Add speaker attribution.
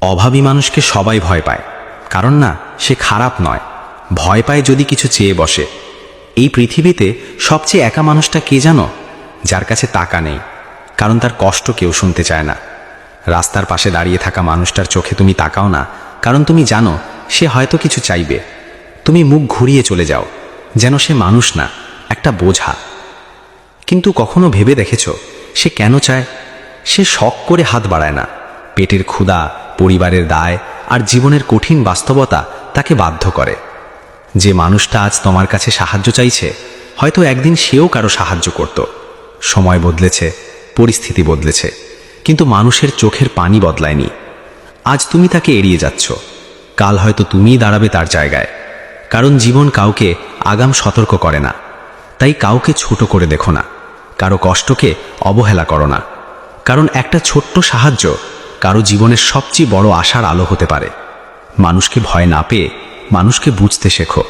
Speaker 1: অভাবী মানুষকে সবাই ভয় পায়, কারণ না সে খারাপ নয়, ভয় পায় যদি কিছু চেয়ে বসে। এই পৃথিবীতে সবচেয়ে একা মানুষটা কে জানো? যার কাছে টাকা নেই, কারণ তার কষ্ট কেউ শুনতে চায় না। রাস্তার পাশে দাঁড়িয়ে থাকা মানুষটার চোখে তুমি তাকাও না, কারণ তুমি জানো সে হয়তো কিছু চাইবে। তুমি মুখ ঘুরিয়ে চলে যাও, যেন সে মানুষ না, একটা বোঝা। কিন্তু কখনো ভেবে দেখেছ সে কেন চায়? সে শখ করে হাত বাড়ায় না, পেটের ক্ষুধা, পরিবারের দায় আর জীবনের কঠিন বাস্তবতা তাকে বাধ্য করে। যে মানুষটা আজ তোমার কাছে সাহায্য চাইছে, হয়তো একদিন সেও কারো সাহায্য করত। সময় বদলেছে, পরিস্থিতি বদলেছে, কিন্তু মানুষের চোখের পানি বদলায়নি। আজ তুমি তাকে এড়িয়ে যাচ্ছ, কাল হয়তো তুমিই দাঁড়াবে তার জায়গায়। কারণ জীবন কাউকে আগাম সতর্ক করে না। তাই কাউকে ছোট করে দেখো না, কারো কষ্টকে অবহেলা করো না, কারণ একটা ছোট্ট সাহায্য কারো জীবনের সবচেয়ে বড় আশার আলো হতে পারে। মানুষকে ভয় না পেয়ে মানুষকে বুঝতে শেখো।